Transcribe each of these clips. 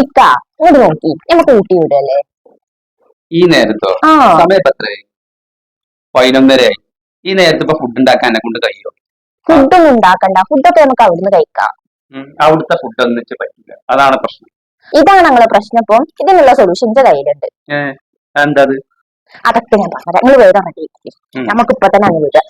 ഇക്ക ഇങ്ങോട്ട് നോക്കി നമുക്ക് ഊട്ടി വിടല്ലേ? ഈ നേരത്തോ? ആ സമയം ഇപ്പൊ എത്രയായി? 11:30 ഈ നേരത്ത് ഇപ്പൊ ഫുഡ് ഉണ്ടാക്കാൻ എന്നെ കൊണ്ട് കഴിയോ? ഫുഡൊന്നും ഉണ്ടാക്കണ്ട, ഫുഡൊക്കെ നമുക്ക് അവിടുന്ന് കഴിക്കാം. അവിടുത്തെ ഫുഡ് ഒന്നും വെച്ച് പറ്റില്ല, അതാണ് പ്രശ്നം. ഇതാണ് ഞങ്ങളെ പ്രശ്നം. ഇപ്പം ഇതിനുള്ള സൊല്യൂഷൻസ് കയ്യിലുണ്ട്. എന്താ അത്? അതൊക്കെ ഞാൻ പറഞ്ഞത്, നിങ്ങൾ വേറെ റെഡി നമുക്ക് ഇപ്പൊ തന്നെ അങ്ങ് വിടാം.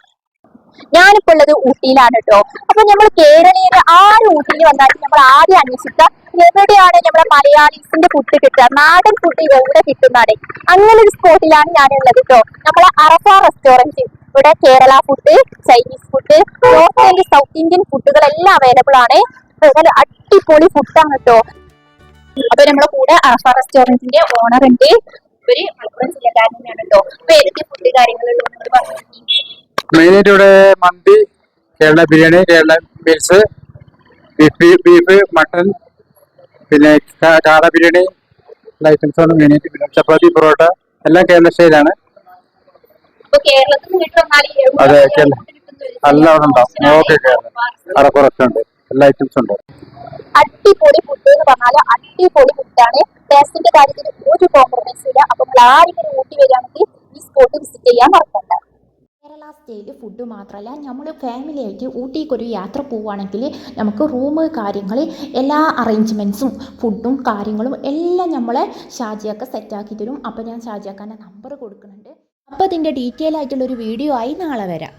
ഞാനിപ്പോ ഉള്ളത് ഊട്ടിയിലാണ് കേട്ടോ. അപ്പൊ നമ്മൾ കേരളീയര് ആര് ഊട്ടിയിൽ വന്നാലും നമ്മൾ ആദ്യം അന്വേഷിക്കുക എവിടെയാണ് നമ്മുടെ മലയാളീസിന്റെ ഫുഡ് കിട്ടുക, നാടൻ ഫുഡ് എവിടെ കിട്ടുന്നതാണ്. അങ്ങനെ ഒരു സ്പോട്ടിലാണ് ഞാനുള്ളത് കേട്ടോ. നമ്മളെ അറഫ റെസ്റ്റോറന്റ്. ഇവിടെ Kerala food, Chinese food, north and south Indian ഫുഡുകളെല്ലാം അവൈലബിൾ ആണ്. നല്ല അടിപൊളി ഫുഡാണ് കേട്ടോ. അപ്പൊ നമ്മളെ കൂടെ അറഫ റെസ്റ്റോറന്റിന്റെ ഓണർ ഉണ്ട്. ഇവര് മലപ്പുറം ജില്ലക്കാരൻ തന്നെയാണ് കേട്ടോ. അപ്പൊ ഏതൊക്കെ ഫുഡ് കാര്യങ്ങളുള്ളത് പറഞ്ഞു. മെയിനായിട്ട് ഇവിടെ മന്തി, Kerala biryani, Kerala meals, beef, mutton, പിന്നെ കാട ബിരിയാണി ഐറ്റംസ് ആണ് മെയിനായിട്ട്. പിന്നെ ചപ്പാത്തി, പൊറോട്ട എല്ലാം കേരള സ്റ്റൈലാണ്. അതെ, എല്ലാം അവിടെ ഉണ്ടാവും. ഓക്കെ, അവിടെ കുറച്ചുണ്ട്, എല്ലാ ഐറ്റംസും ഉണ്ട്. അടിപൊളി ഫുഡ് എന്ന് പറഞ്ഞാൽ അടിപൊളി ഫുഡാണ്. ടേസ്റ്റിന്റെ കാര്യത്തിൽ ഒരു കോംപ്രമൈസ് ഇല്ല. അപ്പൊ നമ്മൾ ആരെങ്കിലും ഊട്ടി വരികയാണെങ്കിൽ ഈ സ്പോട്ട് വിസിറ്റ് ചെയ്യാൻ മറക്കണ്ട. കേരള സ്റ്റൈല് ഫുഡ് മാത്രമല്ല, നമ്മൾ ഫാമിലി ആയിട്ട് ഊട്ടിക്ക് ഒരു യാത്ര പോവുകയാണെങ്കിൽ നമുക്ക് റൂം കാര്യങ്ങൾ എല്ലാ അറേഞ്ച്മെൻറ്റ്സും ഫുഡും കാര്യങ്ങളും എല്ലാം നമ്മളെ ഷാജിയൊക്കെ സെറ്റാക്കി തരും. അപ്പോൾ ഞാൻ ഷാജിയാക്കാൻ്റെ നമ്പർ കൊടുക്കുന്നുണ്ട്. അപ്പോൾ അതിൻ്റെ ഡീറ്റെയിൽ ആയിട്ടുള്ളൊരു വീഡിയോ ആയി നാളെ വരാം.